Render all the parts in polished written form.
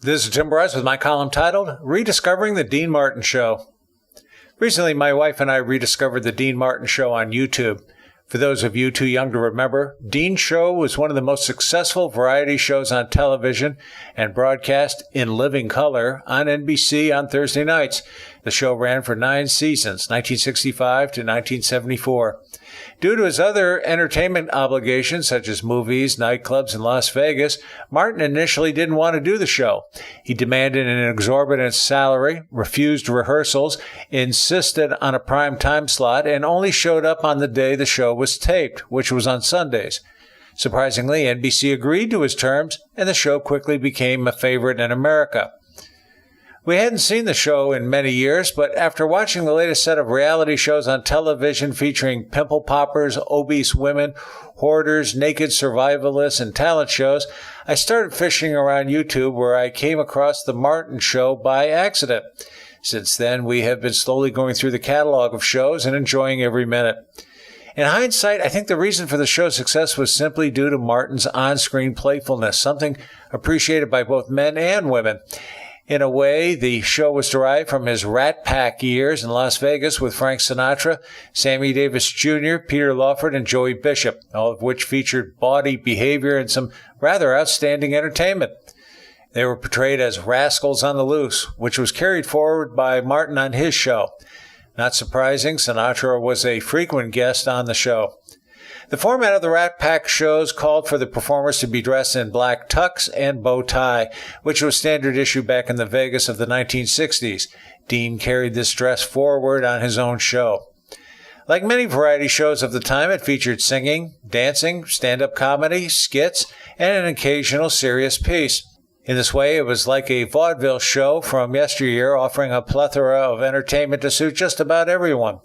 This is Tim Bryce with my column titled, Rediscovering the Dean Martin Show. Recently, my wife and I rediscovered the Dean Martin Show on YouTube. For those of you too young to remember, Dean's show was one of the most successful variety shows on television and broadcast in living color on NBC on Thursday nights. The show ran for 9 seasons, 1965 to 1974. Due to his other entertainment obligations, such as movies, nightclubs, and Las Vegas, Martin initially didn't want to do the show. He demanded an exorbitant salary, refused rehearsals, insisted on a prime time slot, and only showed up on the day the show was taped, which was on Sundays. Surprisingly, NBC agreed to his terms, and the show quickly became a favorite in America. We hadn't seen the show in many years, but after watching the latest set of reality shows on television featuring pimple poppers, obese women, hoarders, naked survivalists, and talent shows, I started fishing around YouTube where I came across The Martin Show by accident. Since then, we have been slowly going through the catalog of shows and enjoying every minute. In hindsight, I think the reason for the show's success was simply due to Martin's on-screen playfulness, something appreciated by both men and women. In a way, the show was derived from his Rat Pack years in Las Vegas with Frank Sinatra, Sammy Davis Jr., Peter Lawford, and Joey Bishop, all of which featured bawdy behavior and some rather outstanding entertainment. They were portrayed as rascals on the loose, which was carried forward by Martin on his show. Not surprising, Sinatra was a frequent guest on the show. The format of the Rat Pack shows called for the performers to be dressed in black tux and bow tie, which was standard issue back in the Vegas of the 1960s. Dean carried this dress forward on his own show. Like many variety shows of the time, it featured singing, dancing, stand-up comedy, skits, and an occasional serious piece. In this way, it was like a vaudeville show from yesteryear, offering a plethora of entertainment to suit just about everyone.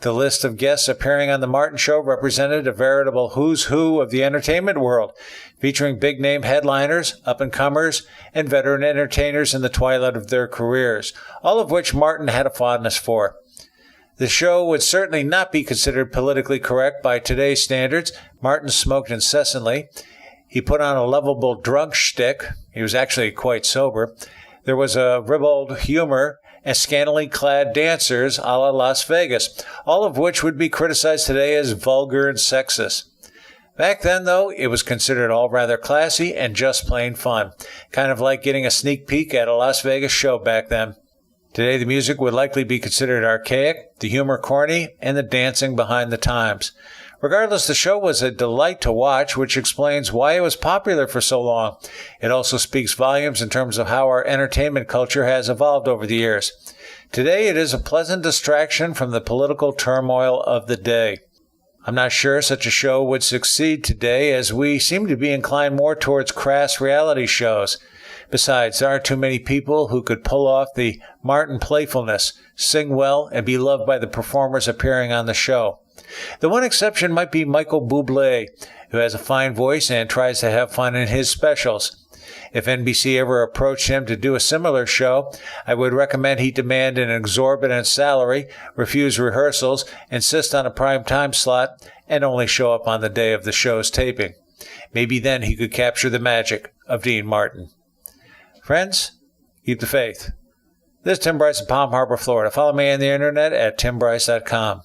The list of guests appearing on The Martin Show represented a veritable who's who of the entertainment world, featuring big-name headliners, up-and-comers, and veteran entertainers in the twilight of their careers, all of which Martin had a fondness for. The show would certainly not be considered politically correct by today's standards. Martin smoked incessantly. He put on a lovable drunk shtick. He was actually quite sober. There was a ribald humor and scantily clad dancers a la Las Vegas, all of which would be criticized today as vulgar and sexist. Back then, though, it was considered all rather classy and just plain fun, kind of like getting a sneak peek at a Las Vegas show back then. Today, the music would likely be considered archaic, the humor corny, and the dancing behind the times. Regardless, the show was a delight to watch, which explains why it was popular for so long. It also speaks volumes in terms of how our entertainment culture has evolved over the years. Today, it is a pleasant distraction from the political turmoil of the day. I'm not sure such a show would succeed today, as we seem to be inclined more towards crass reality shows. Besides, there aren't too many people who could pull off the Martin playfulness, sing well, and be loved by the performers appearing on the show. The one exception might be Michael Bublé, who has a fine voice and tries to have fun in his specials. If NBC ever approached him to do a similar show, I would recommend he demand an exorbitant salary, refuse rehearsals, insist on a prime time slot, and only show up on the day of the show's taping. Maybe then he could capture the magic of Dean Martin. Friends, keep the faith. This is Tim Bryce in Palm Harbor, Florida. Follow me on the internet at timbryce.com.